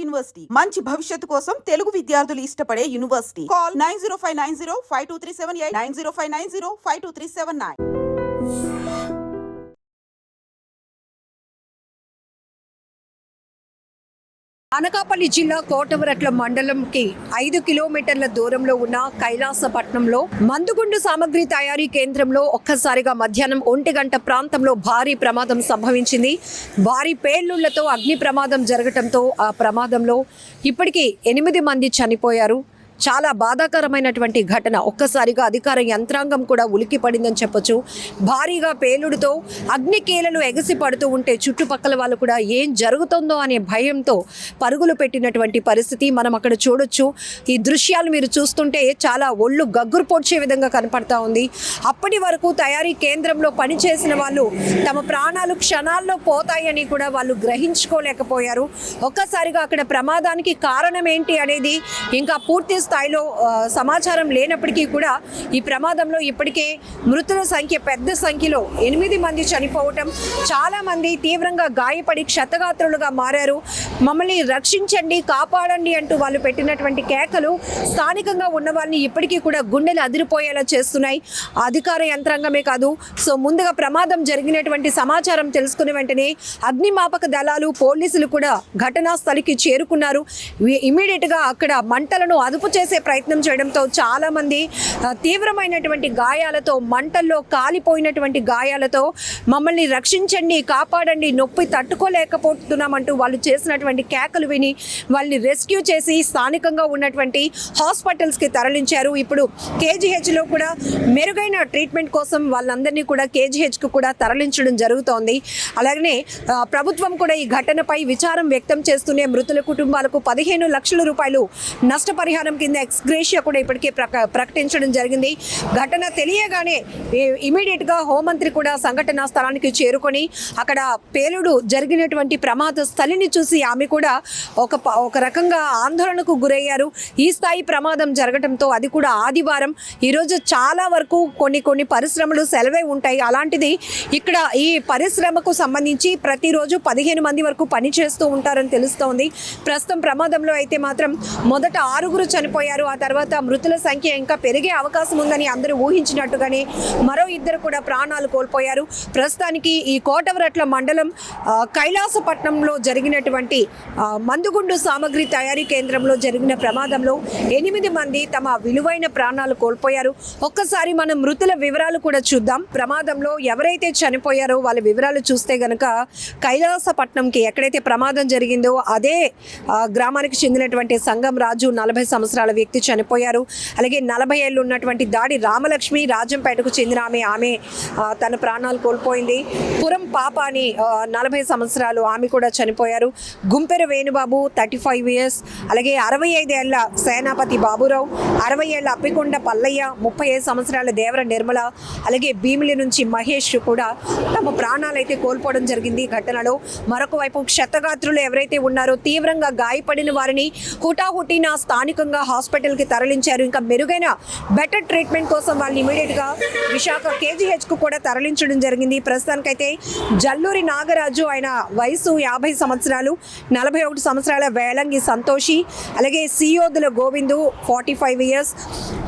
University మంచి భవిష్యత్తు కోసం తెలుగు విద్యార్థులు ఇష్టపడే యూనివర్సిటీ. కాల్ 9059052378 9059052379. అనకాపల్లి జిల్లా కోటవరట్ల మండలంకి 5 కిలోమీటర్ల దూరంలో ఉన్న కైలాసపట్నంలో మందుగుండు సామగ్రి తయారీ కేంద్రంలో ఒక్కసారిగా మధ్యాహ్నం 1 గంట ప్రాంతంలో భారీ ప్రమాదం సంభవించింది. భారీ పేలుళ్లతో అగ్ని ప్రమాదం జరగడంతో ఆ ప్రమాదంలో ఇప్పటికీ 8 మంది చనిపోయారు. చాలా బాధాకరమైనటువంటి ఘటన. ఒక్కసారిగా అధికార యంత్రాంగం కూడా ఉలికి పడిందని చెప్పొచ్చు. భారీగా పేలుడుతో అగ్ని కీలలు ఎగసి పడుతూ ఉంటే చుట్టుపక్కల వాళ్ళు కూడా ఏం జరుగుతుందో అనే భయంతో పరుగులు పెట్టినటువంటి పరిస్థితి మనం అక్కడ చూడొచ్చు. ఈ దృశ్యాలు మీరు చూస్తుంటే చాలా ఒళ్ళు గగ్గురు పొడిచే విధంగా కనపడతా ఉంది. అప్పటి వరకు తయారీ కేంద్రంలో పనిచేసిన వాళ్ళు తమ ప్రాణాలు క్షణాల్లో పోతాయని కూడా వాళ్ళు గ్రహించుకోలేకపోయారు. ఒక్కసారిగా అక్కడ ప్రమాదానికి కారణం ఏంటి అనేది ఇంకా పూర్తి స్థాయిలో సమాచారం లేనప్పటికీ కూడా ఈ ప్రమాదంలో ఇప్పటికే మృతుల సంఖ్య పెద్ద సంఖ్యలో 8 మంది చనిపోవటం, చాలా మంది తీవ్రంగా గాయపడి క్షతగాత్రులుగా మారారు. మమ్మల్ని రక్షించండి, కాపాడండి అంటూ వాళ్ళు పెట్టినటువంటి కేకలు స్థానికంగా ఉన్న వాళ్ళని ఇప్పటికీ కూడా గుండెలు అదిరిపోయేలా చేస్తున్నాయి. అధికార యంత్రాంగమే కాదు, సో ముందుగా ప్రమాదం జరిగినటువంటి సమాచారం తెలుసుకునే వెంటనే అగ్నిమాపక దళాలు, పోలీసులు కూడా ఘటనా స్థలికి చేరుకున్నారు. ఇమీడియట్గా అక్కడ మంటలను అదుపు చేసే ప్రయత్నం చేయడంతో చాలా మంది తీవ్రమైనటువంటి గాయాలతో, మంటల్లో కాలిపోయినటువంటి గాయాలతో మమ్మల్ని రక్షించండి, కాపాడండి, నొప్పి తట్టుకోలేకపోతున్నామంటూ వాళ్ళు చేసినటువంటి కేకలు విని వాళ్ళని రెస్క్యూ చేసి స్థానికంగా ఉన్నటువంటి హాస్పిటల్స్కి తరలించారు. ఇప్పుడు కేజీహెచ్లో కూడా మెరుగైన ట్రీట్మెంట్ కోసం వాళ్ళందరినీ కూడా కేజీహెచ్కు కూడా తరలించడం జరుగుతోంది. అలాగనే ప్రభుత్వం కూడా ఈ ఘటనపై విచారం వ్యక్తం చేస్తూనే మృతుల కుటుంబాలకు 15 లక్షల రూపాయలు నష్టపరిహారం కింద ఎక్స్గ్రేషియా కూడా ఇప్పటికే ప్రకటించడం జరిగింది. ఘటన తెలియగానే ఇమీడియట్గా హోంమంత్రి కూడా సంఘటనా స్థలానికి చేరుకొని అక్కడ పేలుడు జరిగినటువంటి ప్రమాద స్థలిని చూసి ఆమె కూడా ఒక రకంగా ఆందోళనకు గురయ్యారు. ఈ స్థాయి ప్రమాదం జరగడంతో అది కూడా ఆదివారం. ఈరోజు చాలా వరకు కొన్ని పరిశ్రమలు సెలవే ఉంటాయి. అలాంటిది ఇక్కడ ఈ పరిశ్రమకు సంబంధించి ప్రతిరోజు 15 మంది వరకు పనిచేస్తూ ఉంటారని తెలుస్తోంది. ప్రస్తుతం ప్రమాదంలో అయితే మాత్రం మొదట 6 చనిపోయారు. ఆ తర్వాత మృతుల సంఖ్య ఇంకా పెరిగే అవకాశం ఉందని అందరూ ఊహించినట్టుగానే మరో 2 కూడా ప్రాణాలు కోల్పోయారు. ప్రస్తుతానికి ఈ కోటవరట్ల మండలం కైలాసపట్నంలో జరిగినటువంటి మందుగుండు సామగ్రి తయారీ కేంద్రంలో జరిగిన ప్రమాదంలో 8 మంది తమ విలువైన ప్రాణాలు కోల్పోయారు. ఒక్కసారి మనం మృతుల వివరాలు కూడా చూద్దాం. ప్రమాదంలో ఎవరైతే చనిపోయారో వాళ్ళ వివరాలు చూస్తే గనక కైలాసపట్నంకి ఎక్కడైతే ప్రమాదం జరిగిందో అదే గ్రామానికి చెందినటువంటి సంగం రాజు 40 సంవత్సరాల వ్యక్తి చనిపోయారు. అలాగే 40 ఏళ్ళు ఉన్నటువంటి దాడి రామలక్ష్మి రాజంపేటకు చెందిన ఆమె తన ప్రాణాలు కోల్పోయింది. పురం పాప అని 40 సంవత్సరాలు ఆమె కూడా చనిపోయారు. గుంపెర వేణుబాబు 35 ఇయర్స్, అలాగే 65 ఏళ్ల సేనాపతి బాబురావు, 60 ఏళ్ల అప్పికొండ పల్లయ్య, 35 సంవత్సరాల దేవర నిర్మల, అలాగే భీమిలి నుంచి మహేష్ కూడా తమ ప్రాణాలు అయితే కోల్పోవడం జరిగింది. ఘటనలో మరొక వైపు క్షతగాత్రులు ఎవరైతే ఉన్నారో తీవ్రంగా గాయపడిన వారిని హుటాహుటిన స్థానికంగా హాస్పిటల్కి తరలించారు. ఇంకా మెరుగైన బెటర్ ట్రీట్మెంట్ కోసం వాళ్ళు ఇమీడియట్గా విశాఖ కేజీహెచ్కు కూడా తరలించడం జరిగింది. ప్రస్తుతానికైతే జల్లూరి నాగరాజు, ఆయన వయసు 50 సంవత్సరాలు, 41 సంవత్సరాల వేలంగి సంతోషి, అలాగే సియోదుల గోవిందు 45 ఇయర్స్,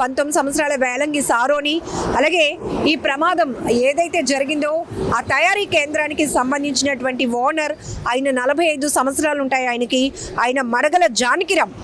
19 సంవత్సరాల వేలంగి సారోని, అలాగే ఈ ప్రమాదం ఏదైతే జరిగిందో ఆ తయారీ కేంద్రానికి సంబంధించినటువంటి ఓనర్, ఆయన 45 సంవత్సరాలు ఉంటాయి ఆయనకి, ఆయన మడగల జానకిరామ్,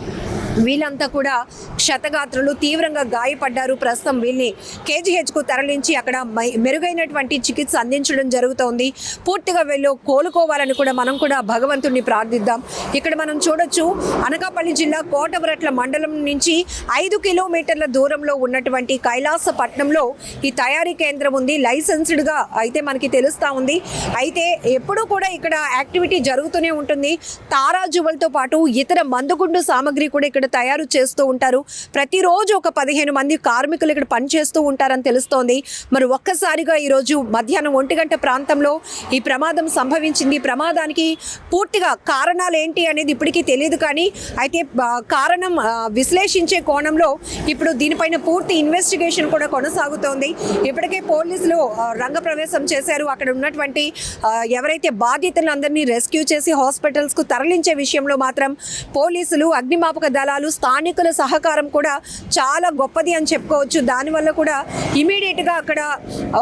వీళ్ళంతా కూడా క్షతగాత్రులు తీవ్రంగా గాయపడ్డారు. ప్రస్తుతం వీళ్ళని కేజీహెచ్కు తరలించి అక్కడ మెరుగైనటువంటి చికిత్స అందించడం జరుగుతోంది. పూర్తిగా వీళ్ళు కోలుకోవాలని కూడా మనం కూడా భగవంతుడిని ప్రార్థిద్దాం. ఇక్కడ మనం చూడొచ్చు అనకాపల్లి జిల్లా కోటవరట్ల మండలం నుంచి 5 కిలోమీటర్ల దూరంలో ఉన్నటువంటి కైలాసపట్నంలో ఈ తయారీ కేంద్రం ఉంది. లైసెన్స్డ్గా అయితే మనకి తెలుస్తూ ఉంది. అయితే ఎప్పుడూ కూడా ఇక్కడ యాక్టివిటీ జరుగుతూనే ఉంటుంది. తారా జువల్తో పాటు ఇతర మందుగుండు సామగ్రి కూడా ఇక్కడ ఇక్కడ తయారు చేస్తూ ఉంటారు. ప్రతిరోజు ఒక 15 మంది కార్మికులు ఇక్కడ పనిచేస్తూ ఉంటారని తెలుస్తోంది. మరి ఒక్కసారిగా ఈరోజు మధ్యాహ్నం 1 గంట ప్రాంతంలో ఈ ప్రమాదం సంభవించింది. ప్రమాదానికి పూర్తిగా కారణాలు ఏంటి అనేది ఇప్పటికీ తెలియదు. కానీ అయితే కారణం విశ్లేషించే కోణంలో ఇప్పుడు దీనిపైన పూర్తి ఇన్వెస్టిగేషన్ కూడా కొనసాగుతోంది. ఇప్పటికే పోలీసులు రంగప్రవేశం చేశారు. అక్కడ ఉన్నటువంటి ఎవరైతే బాధితులందరినీ రెస్క్యూ చేసి హాస్పిటల్స్కు తరలించే విషయంలో మాత్రం పోలీసులు, అగ్నిమాపక దళాలు, స్థానికుల సహకారం కూడా చాలా గొప్పది అని చెప్పుకోవచ్చు. దానివల్ల కూడా ఇమీడియట్గా అక్కడ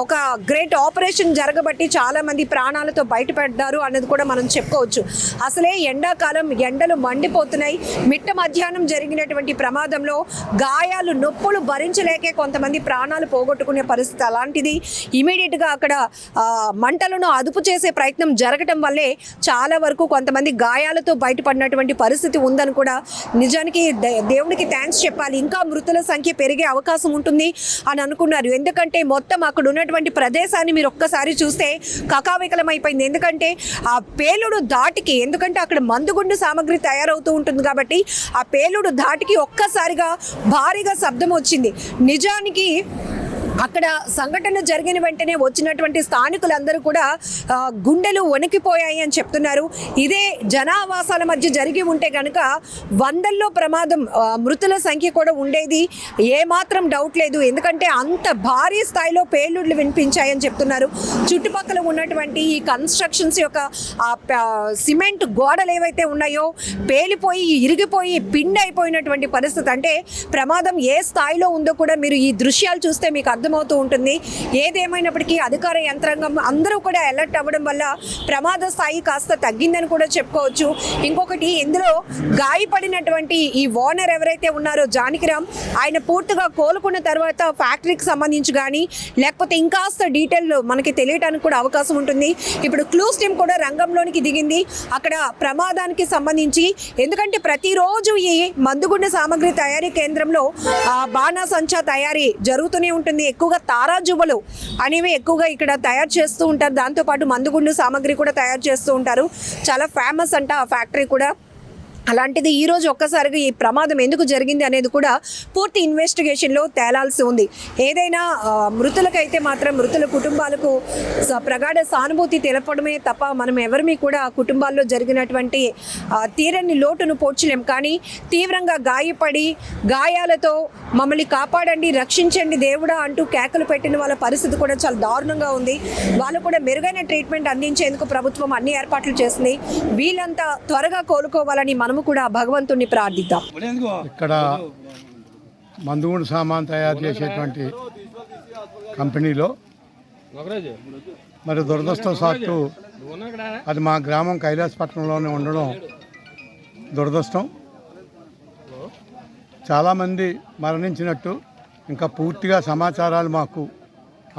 ఒక గ్రేట్ ఆపరేషన్ జరగబట్టి చాలామంది ప్రాణాలతో బయటపడ్డారు అన్నది కూడా మనం చెప్పుకోవచ్చు. అసలే ఎండాకాలం, ఎండలు మండిపోతున్నాయి. మిట్ట మధ్యాహ్నం జరిగినటువంటి ప్రమాదంలో గాయాలు, నొప్పులు భరించలేకే కొంతమంది ప్రాణాలు పోగొట్టుకునే పరిస్థితి. అలాంటిది ఇమీడియట్గా అక్కడ మంటలను అదుపు చేసే ప్రయత్నం జరగటం వల్లే చాలా వరకు కొంతమంది గాయాలతో బయటపడినటువంటి పరిస్థితి ఉందని కూడా నిజానికి దేవుడికి థ్యాంక్స్ చెప్పాలి. ఇంకా మృతుల సంఖ్య పెరిగే అవకాశం ఉంటుంది అని అనుకున్నారు. ఎందుకంటే మొత్తం అక్కడ ఉన్నటువంటి ప్రదేశాన్ని మీరు ఒక్కసారి చూస్తే కకావికలమైపోయింది. ఎందుకంటే ఆ పేలుడు ధాటికి, ఎందుకంటే అక్కడ మందుగుండు సామాగ్రి తయారవుతూ ఉంటుంది కాబట్టి ఆ పేలుడు ధాటికి ఒక్కసారిగా భారీగా శబ్దం వచ్చింది. నిజానికి అక్కడ సంఘటన జరిగిన వెంటనే వచ్చినటువంటి స్థానికులందరూ కూడా గుండెలు వణికిపోయాయి అని చెప్తున్నారు. ఇదే జనావాసాల మధ్య జరిగి ఉంటే కనుక వందల్లో ప్రమాదం, మృతుల సంఖ్య కూడా ఉండేది, ఏమాత్రం డౌట్ లేదు. ఎందుకంటే అంత భారీ స్థాయిలో పేలుళ్లు వినిపించాయని చెప్తున్నారు. చుట్టుపక్కల ఉన్నటువంటి ఈ కన్స్ట్రక్షన్స్ యొక్క సిమెంట్ గోడలు ఏవైతే ఉన్నాయో పేలిపోయి, ఇరిగిపోయి, పిండి అయిపోయినటువంటి పరిస్థితి. అంటే ప్రమాదం ఏ స్థాయిలో ఉందో కూడా మీరు ఈ దృశ్యాలు చూస్తే మీకు అర్థమవుతూ ఉంటుంది. ఏదేమైనప్పటికీ అధికార యంత్రాంగం అందరూ కూడా అలర్ట్ అవ్వడం వల్ల ప్రమాద స్థాయి కాస్త తగ్గిందని కూడా చెప్పుకోవచ్చు. ఇంకొకటి, ఇందులో గాయపడినటువంటి ఈ ఓనర్ ఎవరైతే ఉన్నారో జానకిరామ్, ఆయన పూర్తిగా కోలుకున్న తర్వాత ఫ్యాక్టరీకి సంబంధించి కానీ లేకపోతే ఇంకాస్త డీటెయిల్ మనకి తెలియడానికి కూడా అవకాశం ఉంటుంది. ఇప్పుడు క్లూస్ టీమ్ కూడా రంగంలోనికి దిగింది అక్కడ ప్రమాదానికి సంబంధించి. ఎందుకంటే ప్రతిరోజు ఈ మందుగుండు సామాగ్రి తయారీ కేంద్రంలో బాణాసంచా తయారీ జరుగుతూనే ఉంటుంది. ఎక్కువగా తారాజువ్వలు అనేవి ఎక్కువగా ఇక్కడ తయారు చేస్తూ ఉంటారు. దాంతోపాటు మందుగుండు సామాగ్రి కూడా తయారు చేస్తూ ఉంటారు. చాలా ఫేమస్ అంట ఆ ఫ్యాక్టరీ కూడా. అలాంటిది ఈరోజు ఒక్కసారిగా ఈ ప్రమాదం ఎందుకు జరిగింది అనేది కూడా పూర్తి ఇన్వెస్టిగేషన్లో తేలాల్సి ఉంది. ఏదైనా మృతులకైతే మాత్రం మృతుల కుటుంబాలకు ప్రగాఢ సానుభూతి తెలపడమే తప్ప మనం ఎవరిమీ కూడా కుటుంబాల్లో జరిగినటువంటి తీరని లోటును పోడ్చలేం. కానీ తీవ్రంగా గాయపడి గాయాలతో మమ్మల్ని కాపాడండి, రక్షించండి దేవుడా అంటూ కేకలు పెట్టిన వాళ్ళ పరిస్థితి కూడా చాలా దారుణంగా ఉంది. వాళ్ళు కూడా మెరుగైన ట్రీట్మెంట్ అందించేందుకు ప్రభుత్వం అన్ని ఏర్పాట్లు చేసింది. వీళ్ళంతా త్వరగా కోలుకోవాలని మనము కూడా భగవంతుణ్ణి ప్రార్థిద్దాం. ఇక్కడ మందుగుండు సామాన్ తయారు చేసేటువంటి కంపెనీలో మరి దురదృష్టవశాత్తు అది మా గ్రామం కైలాసపట్నంలోనే ఉండడం దురదృష్టం. చాలామంది మరణించినట్టు ఇంకా పూర్తిగా సమాచారాలు మాకు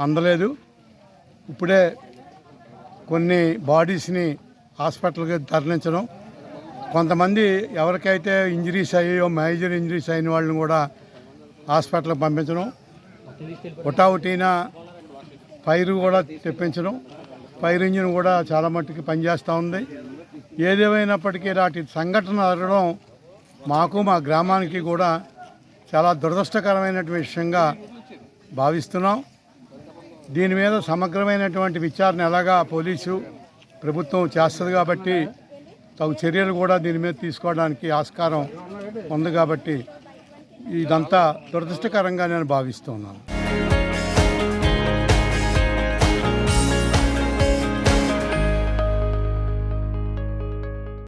అందలేదు. ఇప్పుడే కొన్ని బాడీస్ని హాస్పిటల్కి తరలించడం, కొంతమంది ఎవరికైతే ఇంజరీస్ అయ్యాయో మేజర్ ఇంజరీస్ అయిన వాళ్ళని కూడా హాస్పిటల్కి పంపించడం, ఒకటిన ఫైర్ కూడా తెప్పించడం, ఫైర్ ఇంజిన్ కూడా చాలా మట్టుకు పనిచేస్తూ ఉంది. ఏదేమైనప్పటికీ ఇలాంటి సంఘటన జరగడం మాకు, మా గ్రామానికి కూడా చాలా దురదృష్టకరమైనటువంటి విషయంగా భావిస్తున్నాం. దీని మీద సమగ్రమైనటువంటి విచారణ ఎలాగా పోలీసు ప్రభుత్వం చేస్తుంది కాబట్టి తగు చర్యలు కూడా దీని మీద తీసుకోవడానికి ఆస్కారం ఉంది. కాబట్టి ఇదంతా దురదృష్టకరంగా నేను భావిస్తున్నాను.